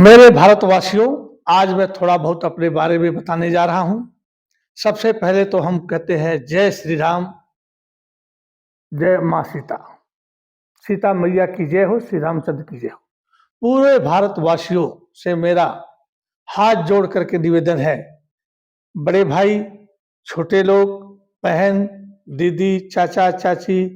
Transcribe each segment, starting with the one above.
मेरे भारतवासियों, आज मैं थोड़ा बहुत अपने बारे में बताने जा रहा हूँ। सबसे पहले तो हम कहते हैं जय श्री राम, जय माँ सीता। सीता मैया की जय हो, श्री रामचंद्र की जय हो। पूरे भारतवासियों से मेरा हाथ जोड़ करके निवेदन है, बड़े भाई, छोटे लोग, बहन, दीदी, चाचा, चाची,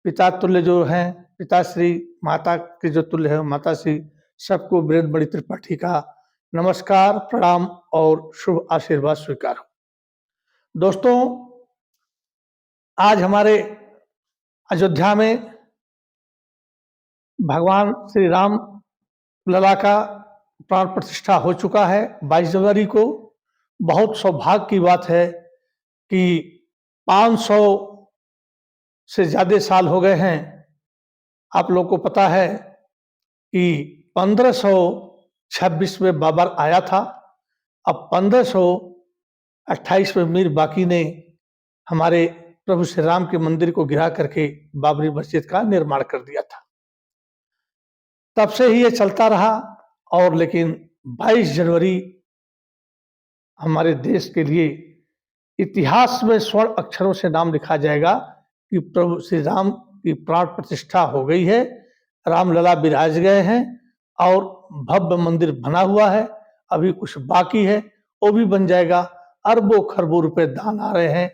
पिता तुल्य जो हैं, पिताश्री, माता के जो तुल्य है माताश्री, सबको वीरेंद्र त्रिपाठी का नमस्कार, प्रणाम और शुभ आशीर्वाद स्वीकार हो। दोस्तों, आज हमारे अयोध्या में भगवान श्री राम लला का प्राण प्रतिष्ठा हो चुका है 22 जनवरी को। बहुत सौभाग्य की बात है कि 500 से ज़्यादा साल हो गए हैं। आप लोग को पता है कि 1526 में बाबर आया था। अब 1528 में मीर बाकी ने हमारे प्रभु श्री राम के मंदिर को गिरा करके बाबरी मस्जिद का निर्माण कर दिया था। तब से ही ये चलता रहा। और लेकिन 22 जनवरी हमारे देश के लिए इतिहास में स्वर्ण अक्षरों से नाम लिखा जाएगा कि प्रभु श्री राम की प्राण प्रतिष्ठा हो गई है, रामलला विराज गए हैं और भव्य मंदिर बना हुआ है। अभी कुछ बाकी है, वो भी बन जाएगा। अरबों खरबों रुपए दान आ रहे हैं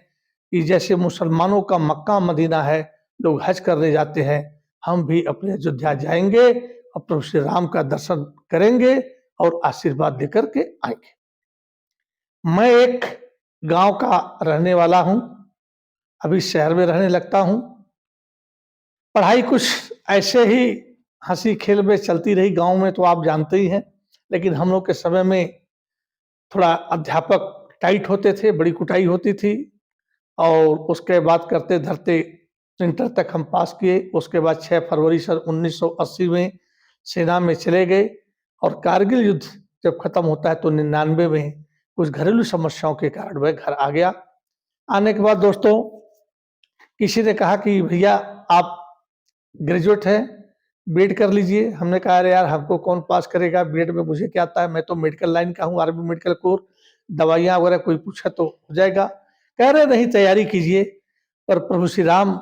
कि जैसे मुसलमानों का मक्का मदीना है, लोग हज करने जाते हैं, हम भी अपने अयोध्या जाएंगे और प्रभु श्री राम का दर्शन करेंगे और आशीर्वाद लेकर के आएंगे। मैं एक गांव का रहने वाला हूं, अभी शहर में रहने लगता हूं। पढ़ाई कुछ ऐसे ही हंसी खेल में चलती रही गांव में, तो आप जानते ही हैं। लेकिन हम लोग के समय में थोड़ा अध्यापक टाइट होते थे, बड़ी कुटाई होती थी। और उसके बाद करते धरते इंटर तक हम पास किए। उसके बाद 6 फरवरी सन 1980 में सेना में चले गए। और कारगिल युद्ध जब खत्म होता है तो 99 में कुछ घरेलू समस्याओं के कारण मैं घर आ गया। आने के बाद दोस्तों, किसी ने कहा कि भैया आप ग्रेजुएट हैं, बीएड कर लीजिए। हमने कहा अरे यार, हमको कौन पास करेगा बीएड में, मुझे क्या आता है, मैं तो मेडिकल लाइन का हूँ, आर्मी मेडिकल कोर, दवाइयाँ वगैरह कोई पूछा तो हो जाएगा। कह रहे नहीं, तैयारी कीजिए। पर प्रभु श्री राम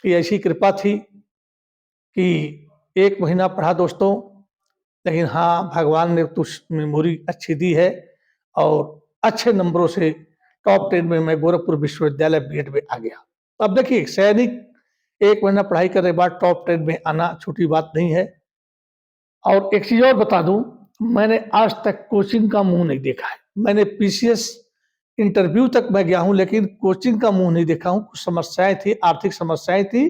की ऐसी कृपा थी कि 1 महीना पढ़ा दोस्तों। लेकिन हाँ, भगवान ने तो मेमोरी अच्छी दी है और अच्छे नंबरों से टॉप 10 में मैं गोरखपुर विश्वविद्यालय बीएड में आ गया। अब देखिए, सैनिक 1 महीना पढ़ाई करने के बाद टॉप 10 में आना छोटी बात नहीं है। और एक चीज और बता दूं, मैंने आज तक कोचिंग का मुंह नहीं देखा है। मैंने पीसीएस इंटरव्यू तक मैं गया हूं, लेकिन कोचिंग का मुंह नहीं देखा हूं। कुछ समस्याएं थी, आर्थिक समस्याएं थी,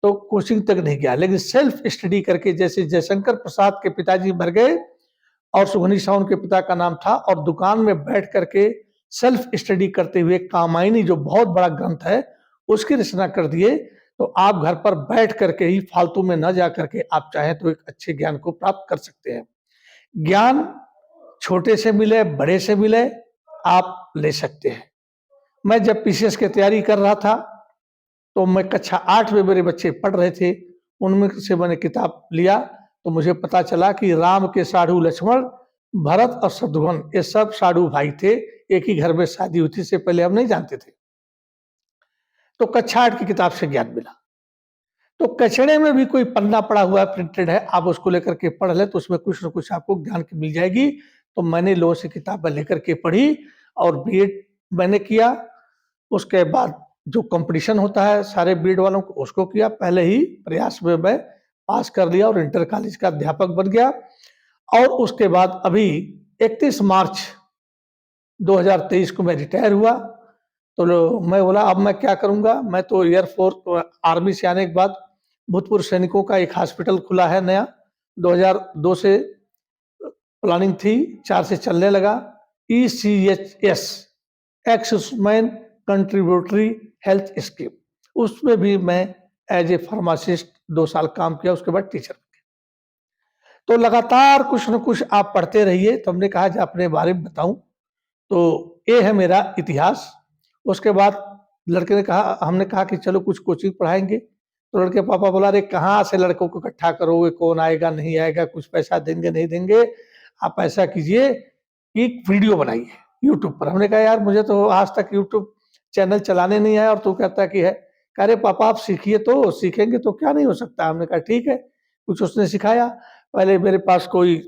तो कोचिंग तक नहीं गया। लेकिन सेल्फ स्टडी करके, जैसे जयशंकर प्रसाद के पिताजी मर गए और सुगनी साउंड के पिता का नाम था, और दुकान में बैठ करके सेल्फ स्टडी करते हुए कामायनी जो बहुत बड़ा ग्रंथ है उसकी रचना कर दिए। तो आप घर पर बैठ करके ही, फालतू में न जा करके, आप चाहें तो एक अच्छे ज्ञान को प्राप्त कर सकते हैं। ज्ञान छोटे से मिले, बड़े से मिले, आप ले सकते हैं। मैं जब पीसीएस की तैयारी कर रहा था तो मैं कक्षा 8 में मेरे बच्चे पढ़ रहे थे, उनमें से मैंने किताब लिया तो मुझे पता चला कि राम के साढ़ू लक्ष्मण, भरत और शत्रुघ्न, ये सब साढ़ू भाई थे। एक ही घर में शादी हुई थी, से पहले हम नहीं जानते थे। तो कक्षा 8 की किताब से ज्ञान मिला। तो कचड़े में भी कोई पन्ना पड़ा हुआ है, प्रिंटेड है, आप उसको लेकर के पढ़ ले तो उसमें कुछ न कुछ आपको ज्ञान की मिल जाएगी। तो मैंने लोगों से किताबें लेकर के पढ़ी और बीएड मैंने किया। उसके बाद जो कंपटीशन होता है सारे बीएड वालों को, उसको किया। पहले ही प्रयास में मैं पास कर लिया और इंटर कॉलेज का अध्यापक बन गया। और उसके बाद अभी 31 मार्च 2023 को मैं रिटायर हुआ। तो मैं बोला अब मैं क्या करूंगा। मैं तो एयरफोर्स, आर्मी से आने के बाद भूतपूर्व सैनिकों का एक हॉस्पिटल खुला है नया, 2002 से प्लानिंग थी, 4 से चलने लगा। ECHS, X Men contributory health scheme, उसमें भी मैं एज ए फार्मासिस्ट 2 साल काम किया। उसके बाद टीचर। तो लगातार कुछ न कुछ आप पढ़ते रहिए। तो हमने कहा अपने बारे में बताऊं, तो ये है मेरा इतिहास। उसके बाद लड़के ने कहा, हमने कहा कि चलो कुछ कोचिंग पढ़ाएंगे। तो लड़के पापा बोला, अरे कहाँ से लड़कों को इकट्ठा करोगे, कौन आएगा नहीं आएगा, कुछ पैसा देंगे नहीं देंगे, आप ऐसा कीजिए कि एक वीडियो बनाइए यूट्यूब पर। हमने कहा यार मुझे तो आज तक यूट्यूब चैनल चलाने नहीं आया और तू कहता कि है। कह रहे पापा आप सीखिए, तो सीखेंगे तो क्या नहीं हो सकता। हमने कहा ठीक है, कुछ उसने सिखाया। पहले मेरे पास कोई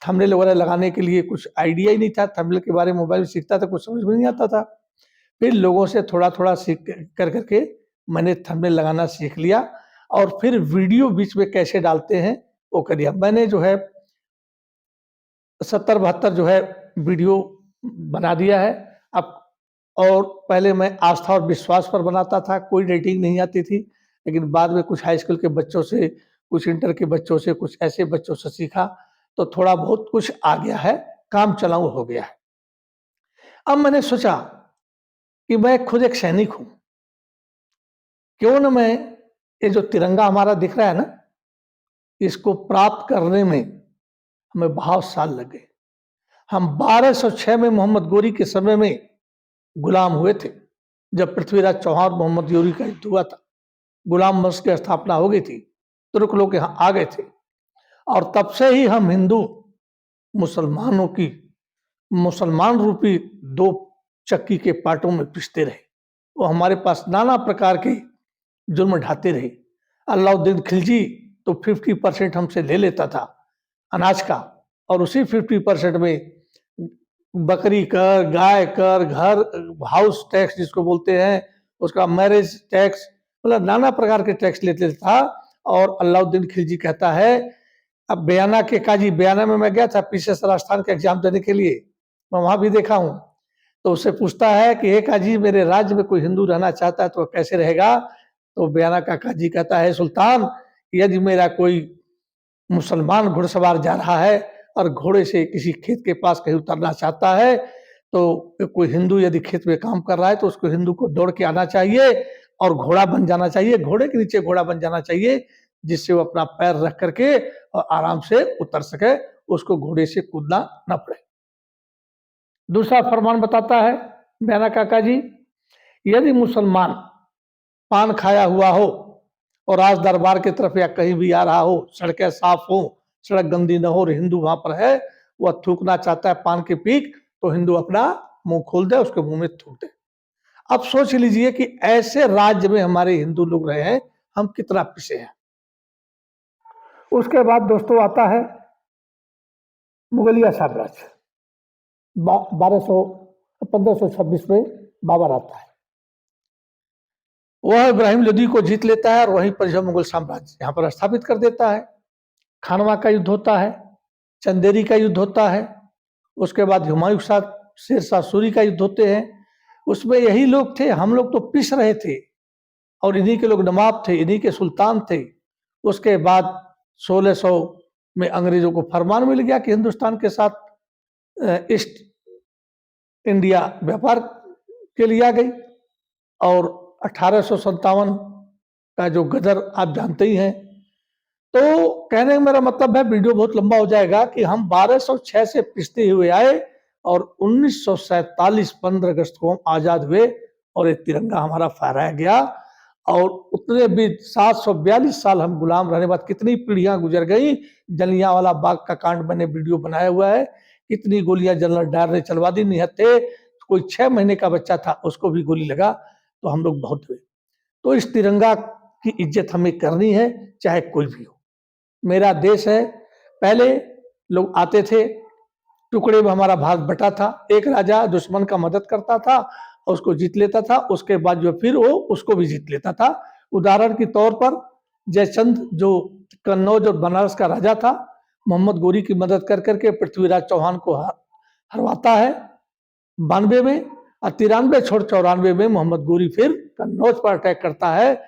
थंबनेल वगैरह लगाने के लिए कुछ आइडिया ही नहीं था, थंबनेल के बारे में मोबाइल में सीखता था, कुछ समझ में नहीं आता था। फिर लोगों से थोड़ा-थोड़ा सीख कर करके मैंने थंबनेल लगाना सीख लिया और फिर वीडियो बीच में कैसे डालते हैं वो कर दिया। मैंने जो है 70-72 जो है वीडियो बना दिया है अब। और पहले मैं आस्था और विश्वास पर बनाता था, कोई रेटिंग नहीं आती थी, लेकिन बाद में कुछ हाई स्कूल के बच्चों से, कुछ इंटर के बच्चों से, कुछ ऐसे बच्चों से सीखा, तो थोड़ा बहुत कुछ आ गया है, काम चलाऊ हो गया है। अब मैंने सोचा कि मैं खुद एक सैनिक हूँ, क्यों ना मैं ये जो तिरंगा हमारा दिख रहा है ना, इसको प्राप्त करने में हमें बहुत साल लग गए। हम 1206 में मोहम्मद गोरी के समय में गुलाम हुए थे, जब पृथ्वीराज चौहान और मोहम्मद गोरी का युद्ध हुआ था। गुलाम वंश की स्थापना हो गई थी, तुर्क लोग यहाँ आ गए थे और तब से ही हम हिंदू मुसलमानों की मुसलमान रूपी दो चक्की के पाटों में पिसते रहे। वो हमारे पास नाना प्रकार के जुर्म ढाते रहे। अलाउद्दीन खिलजी तो 50% हमसे ले लेता था अनाज का, और उसी 50% में बकरी कर, गाय कर, घर हाउस टैक्स जिसको बोलते हैं, उसका मैरिज टैक्स, मतलब नाना प्रकार के टैक्स लेते था। और अलाउद्दीन खिलजी कहता है, अब बयाना के काजी, बयाना में मैं गया था पीछे राजस्थान का एग्जाम देने के लिए, मैं वहां भी देखा हूँ, तो उससे पूछता है कि हे काजी मेरे राज्य में कोई हिंदू रहना चाहता है तो कैसे रहेगा। तो बयाना का काजी कहता है, सुल्तान यदि मेरा कोई मुसलमान घुड़सवार जा रहा है और घोड़े से किसी खेत के पास कहीं उतरना चाहता है, तो कोई हिंदू यदि खेत में काम कर रहा है तो उसको हिंदू को दौड़ के आना चाहिए और घोड़ा बन जाना चाहिए, घोड़े के नीचे घोड़ा बन जाना चाहिए, जिससे वो अपना पैर रख करके और आराम से उतर सके, उसको घोड़े से कूदना न पड़े। दूसरा फरमान बताता है बयाना काका जी, यदि मुसलमान पान खाया हुआ हो और आज दरबार की तरफ या कहीं भी आ रहा हो, सड़कें साफ हो, सड़क गंदी न हो और हिंदू वहां पर है, वह थूकना चाहता है पान के पीक, तो हिंदू अपना मुंह खोल दे, उसके मुंह में थूक दे। अब सोच लीजिए कि ऐसे राज्य में हमारे हिंदू लोग रहे हैं, हम कितना पिछे हैं। उसके बाद दोस्तों आता है मुगलिया साम्राज्य। 1526 में बाबर आता है, वह इब्राहिम लोदी को जीत लेता है और वहीं पर जो मुगल साम्राज्य यहाँ पर स्थापित कर देता है। खानवा का युद्ध होता है, चंदेरी का युद्ध होता है, उसके बाद हुमायूं के साथ शेरशाह सूरी का युद्ध होते हैं। उसमें यही लोग थे, हम लोग तो पिस रहे थे और इन्हीं के लोग नवाब थे, इन्हीं के सुल्तान थे। उसके बाद 1600 में अंग्रेजों को फरमान मिल गया कि हिंदुस्तान के साथ ईस्ट इंडिया व्यापार के लिए आ गई, और 1857 का जो गदर आप जानते ही हैं। तो कहने का मेरा मतलब है, वीडियो बहुत लंबा हो जाएगा, कि हम 1206 से पिसते हुए आए और 1947 15 अगस्त को हम आजाद हुए और एक तिरंगा हमारा फहराया गया। और उतने भी 742 साल हम गुलाम रहने बाद कितनी पीढ़ियां गुजर गई। जलियांवाला बाग का कांड मैंने वीडियो बनाया हुआ है, कितनी गोलियां जनरल डायर ने चलवा दी, निहत्थे कोई 6 महीने का बच्चा था उसको भी गोली लगा, तो हम लोग बहुत हुए। तो इस तिरंगा की इज्जत हमें करनी है, चाहे कोई भी हो। मेरा देश है। पहले लोग आते थे, टुकड़े में हमारा भारत बटा था, एक राजा दुश्मन का मदद करता था और उसको जीत लेता था, उसके बाद जो फिर वो उसको भी जीत लेता था। उदाहरण के तौर पर जयचंद जो कन्नौज और बनारस का राजा था, मोहम्मद गोरी की मदद कर करके पृथ्वीराज चौहान को हरवाता है 92 में, और 93 छोड़ 94 में मोहम्मद गोरी फिर कन्नौज पर अटैक करता है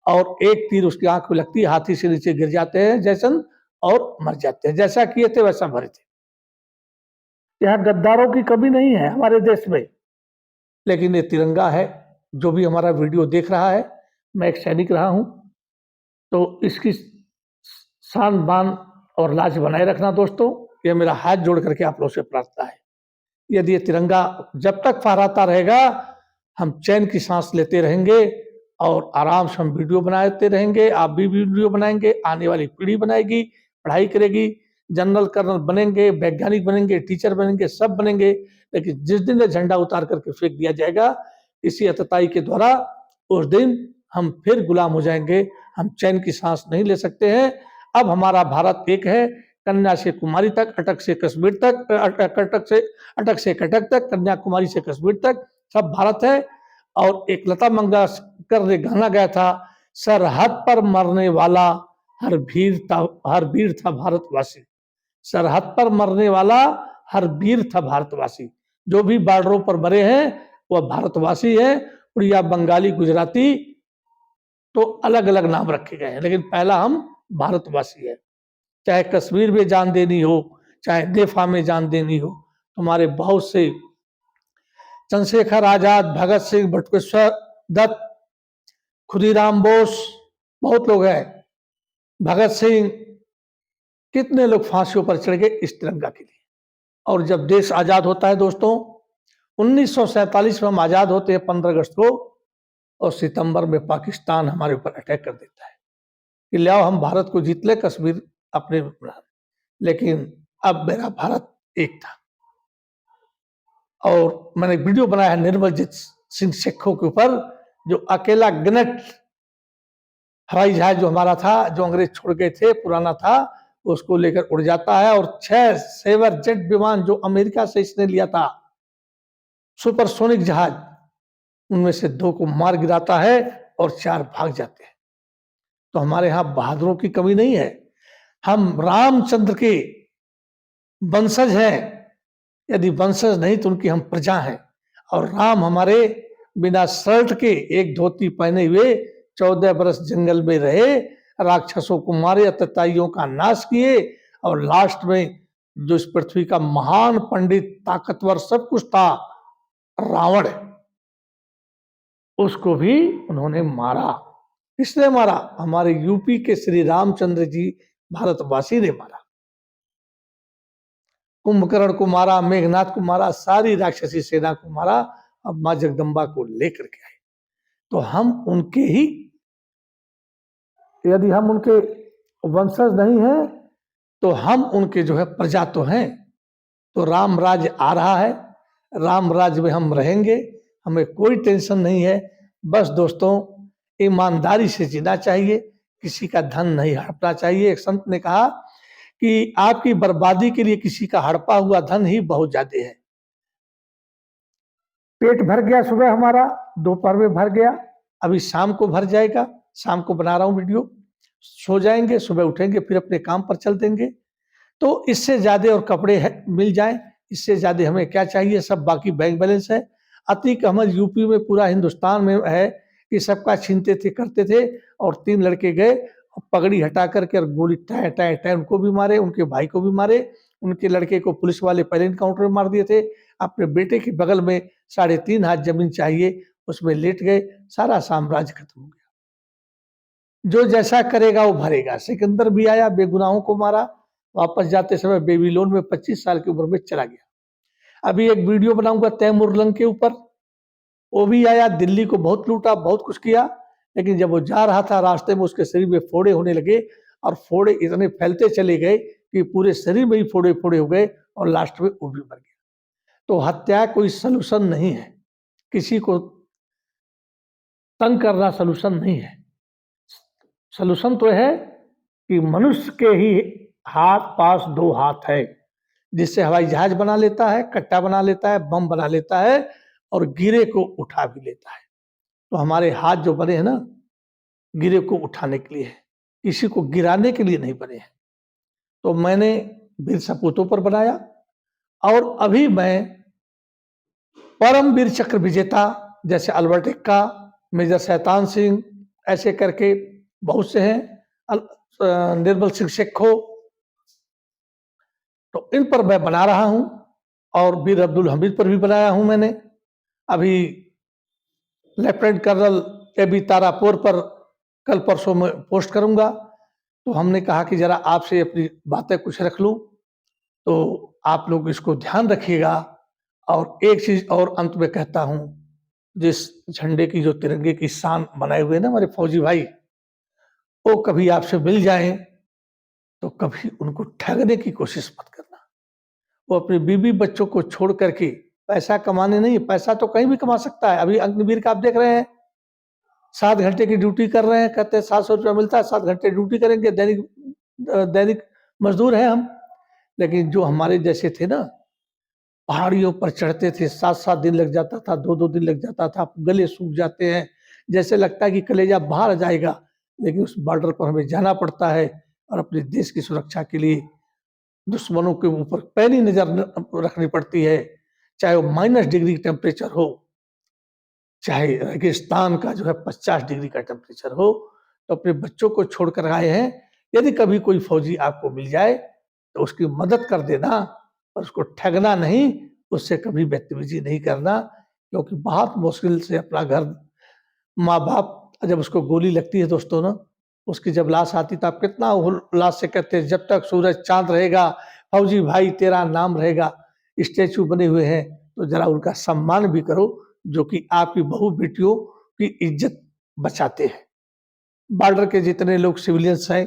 और एक तीर उसकी आंख में लगती है, हाथी से नीचे गिर जाते हैं जयचंद और मर जाते हैं। जैसा किए थे वैसा मरे थे। यहाँ गद्दारों की कमी नहीं है हमारे देश में, लेकिन ये तिरंगा है। जो भी हमारा वीडियो देख रहा है, मैं एक सैनिक रहा हूं, तो इसकी शान बान और लाज बनाए रखना दोस्तों, ये मेरा हाथ जोड़ करके आप लोगों से प्रार्थना है। यदि ये तिरंगा जब तक फहराता रहेगा, हम चैन की सांस लेते रहेंगे और आराम से हम वीडियो बनाते रहेंगे, आप भी वीडियो बनाएंगे, आने वाली पीढ़ी बनाएगी, पढ़ाई करेगी, जनरल कर्नल बनेंगे, वैज्ञानिक बनेंगे, टीचर बनेंगे, सब बनेंगे, लेकिन जिस दिन ये झंडा उतार करके फेंक दिया जाएगा इसी अतताई के द्वारा, उस दिन हम फिर गुलाम हो जाएंगे। हम चैन की सांस नहीं ले सकते हैं। अब हमारा भारत एक है, कन्या से कुमारी तक, अटक से कश्मीर तक, अटक से कटक तक, कन्याकुमारी से कश्मीर तक सब भारत है। और एक लता मंगेशकर ने गाना गाया था, सरहद पर मरने वाला हर वीर था भारतवासी। सरहद पर मरने वाला हर वीर था भारतवासी। जो भी बॉर्डरों पर मरे हैं वह भारतवासी है। उड़िया, बंगाली, गुजराती तो अलग अलग नाम रखे गए हैं, लेकिन पहला हम भारतवासी है। चाहे कश्मीर में जान देनी हो, चाहे नेफा में जान देनी हो, तुम्हारे बहुत से चंद्रशेखर आजाद, भगत सिंह, बटुकेश्वर दत्त, खुदीराम बोस, बहुत लोग हैं, भगत सिंह, कितने लोग फांसियों पर चढ़ गए इस तिरंगा के लिए। और जब देश आजाद होता है दोस्तों, 1947 में हम आजाद होते हैं 15 अगस्त को, और सितंबर में पाकिस्तान हमारे ऊपर अटैक कर देता है कि ले आओ हम भारत को जीत ले, कश्मीर अपने। लेकिन अब मेरा भारत एक था। और मैंने वीडियो बनाया है निर्मलजीत सिंह सेखों के ऊपर, जो अकेला गनट हवाई जहाज जो हमारा था, जो अंग्रेज छोड़ गए थे, पुराना था, उसको लेकर उड़ जाता है। और 6 सेवर जेट विमान जो अमेरिका से इसने लिया था, सुपरसोनिक जहाज, उनमें से 2 को मार गिराता है और 4 भाग जाते हैं। तो हमारे यहाँ बहादुरों की कमी नहीं है। हम रामचंद्र के वंशज हैं, यदि वंशज नहीं तो उनकी हम प्रजा हैं। और राम हमारे बिना शर्ट के एक धोती पहने हुए 14 बरस जंगल में रहे, राक्षसों को मारे, अत्याचारियों का नाश किए, और लास्ट में जो इस पृथ्वी का महान पंडित, ताकतवर, सब कुछ था, रावण, उसको भी उन्होंने मारा। किसने मारा? हमारे यूपी के श्री रामचंद्र जी भारतवासी ने मारा। कुंभकर्ण को मारा, मेघनाथ को मारा, सारी राक्षसी सेना को मारा, अब मां जगदम्बा को लेकर के आए। तो हम उनके ही, यदि हम उनके वंशज नहीं हैं तो हम उनके जो है प्रजा तो हैं। तो राम राज्य आ रहा है, राम राज्य में हम रहेंगे, हमें कोई टेंशन नहीं है। बस दोस्तों, ईमानदारी से जीना चाहिए, किसी का धन नहीं हड़पना चाहिए। एक संत ने कहा कि आपकी बर्बादी के लिए किसी का हड़पा हुआ धन ही बहुत ज्यादा है। पेट भर गया सुबह हमारा, दोपहर में भर गया, अभी शाम को भर जाएगा। शाम को बना रहा हूं वीडियो, सो जाएंगे, सुबह उठेंगे, फिर अपने काम पर चल देंगे। तो इससे ज्यादा और कपड़े मिल जाएं, इससे ज्यादा हमें क्या चाहिए? सब बाकी बैंक बैलेंस है। अतीक अहमद यूपी में, पूरा हिंदुस्तान में है कि सबका छीनते थे, करते थे। और 3 लड़के गए, पगड़ी हटा करके और गोली टाय टाय टाय उनको भी मारे, उनके भाई को भी मारे। उनके लड़के को पुलिस वाले पहले इनकाउंटर में मार दिए थे। अपने बेटे के बगल में 3.5 हाथ जमीन चाहिए, उसमें लेट गए, सारा साम्राज्य खत्म हो गया। जो जैसा करेगा वो भरेगा। सिकंदर भी आया, बेगुनाहों को मारा, वापस जाते समय बेबीलोन में 25 साल की उम्र में चला गया। अभी एक वीडियो बनाऊंगा तैमूर लंग के ऊपर, वो भी आया, दिल्ली को बहुत लूटा, बहुत कुछ किया, लेकिन जब वो जा रहा था रास्ते में उसके शरीर में फोड़े होने लगे, और फोड़े इतने फैलते चले गए कि पूरे शरीर में ही फोड़े फोड़े हो गए, और लास्ट में वो भी मर गया। तो हत्या कोई सलूशन नहीं है, किसी को तंग करना सलूशन नहीं है। सलूशन तो है कि मनुष्य के ही पास 2 हाथ है, जिससे हवाई जहाज बना लेता है, कट्टा बना लेता है, बम बना लेता है, और गिरे को उठा भी लेता है। तो हमारे हाथ जो बने हैं ना, गिरे को उठाने के लिए है, किसी को गिराने के लिए नहीं बने हैं। तो मैंने वीर सपूतों पर बनाया, और अभी मैं परमवीर चक्र विजेता जैसे अल्बर्ट एक्का, मेजर शैतान सिंह, ऐसे करके बहुत से हैं, निर्मल सिंह सेखों, तो इन पर मैं बना रहा हूं। और वीर अब्दुल हमीद पर भी बनाया हूं मैंने। अभी लेफ्टिनेंट कर्नल AB तारापुर पर कल परसों में पोस्ट करूंगा। तो हमने कहा कि जरा आपसे अपनी बातें कुछ रख लूं, तो आप लोग इसको ध्यान रखिएगा। और एक चीज और अंत में कहता हूं, जिस झंडे की, जो तिरंगे की शान बनाए हुए ना हमारे फौजी भाई, वो कभी आपसे मिल जाएं तो कभी उनको ठगने की कोशिश मत करना। वो अपने बीवी बच्चों को छोड़ करके पैसा कमाने नहीं, पैसा तो कहीं भी कमा सकता है। अभी अग्निवीर का आप देख रहे हैं, 7 घंटे की ड्यूटी कर रहे हैं, कहते हैं 700 रुपया मिलता है, 7 घंटे ड्यूटी करेंगे, दैनिक मजदूर हैं हम। लेकिन जो हमारे जैसे थे ना, पहाड़ियों पर चढ़ते थे, 7-7 दिन लग जाता था, 2-2 दिन लग जाता था, गले सूख जाते हैं, जैसे लगता है कि कलेजा बाहर आ जाएगा। लेकिन उस बॉर्डर पर हमें जाना पड़ता है और अपने देश की सुरक्षा के लिए दुश्मनों के ऊपर पैनी नजर रखनी पड़ती है, चाहे वो -डिग्री टेम्परेचर हो, चाहे रेगिस्तान का जो है 50 डिग्री का टेम्परेचर हो। तो अपने बच्चों को छोड़कर आए हैं। यदि कभी कोई फौजी आपको मिल जाए तो उसकी मदद कर देना, और उसको ठगना नहीं, उससे कभी बदतमीजी नहीं करना, क्योंकि बहुत मुश्किल से अपना घर, माँ बाप, जब उसको गोली लगती है दोस्तों ना, उसकी जब लाश आती तो आप कितना उल्लास से कहते हैं, जब तक सूरज चांद रहेगा फौजी भाई तेरा नाम रहेगा। स्टैचू बने हुए हैं तो जरा उनका सम्मान भी करो, जो कि आपकी बहू बेटियों की इज्जत बचाते हैं। बॉर्डर के जितने लोग सिविलियंस हैं,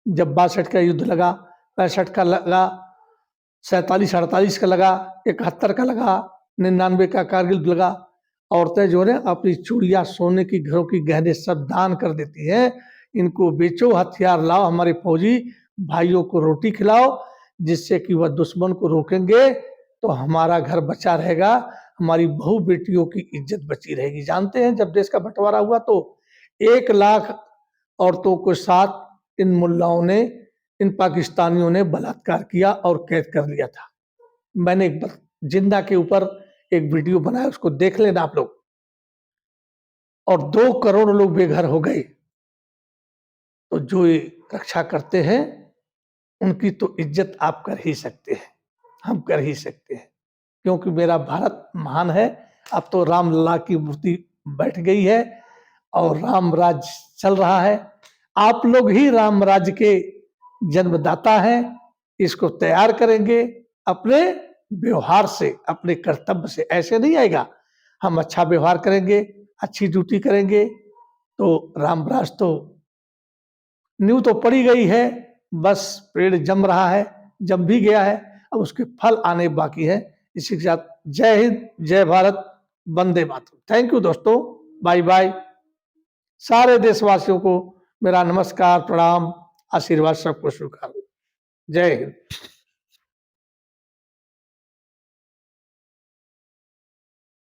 जब 62 का युद्ध लगा, 65 का लगा, 47-48 का लगा, 71 का लगा, 99 का कारगिल लगा, औरतें जो है अपनी चूड़ियां, सोने की, घरों की गहने सब दान कर देती हैं। इनको बेचो, हथियार लाओ, हमारे फौजी भाइयों को रोटी खिलाओ, जिससे कि वह दुश्मन को रोकेंगे तो हमारा घर बचा रहेगा, हमारी बहू बेटियों की इज्जत बची रहेगी। जानते हैं जब देश का बंटवारा हुआ तो 1 लाख औरतों के साथ इन मुल्लाओं ने, इन पाकिस्तानियों ने बलात्कार किया और कैद कर लिया था। मैंने एक बार जिंदा के ऊपर एक वीडियो बनाया, उसको देख लेना आप लोग। और 2 करोड़ लोग बेघर हो गए। तो जो ये रक्षा करते हैं उनकी तो इज्जत आप कर ही सकते हैं, हम कर ही सकते हैं, क्योंकि मेरा भारत महान है। अब तो राम लला की मूर्ति बैठ गई है और राम राज चल रहा है। आप लोग ही राम राज्य के जन्मदाता हैं। इसको तैयार करेंगे अपने व्यवहार से, अपने कर्तव्य से, ऐसे नहीं आएगा। हम अच्छा व्यवहार करेंगे, अच्छी ड्यूटी करेंगे तो राम राज तो नींव तो पड़ी गई है, बस पेड़ जम रहा है, जम भी गया है, अब उसके फल आने बाकी है। इसी के साथ जय हिंद, जय भारत, वंदे मातरम। थैंक यू दोस्तों, बाय बाय। सारे देशवासियों को मेरा नमस्कार, प्रणाम, आशीर्वाद सबको स्वीकार। जय हिंद।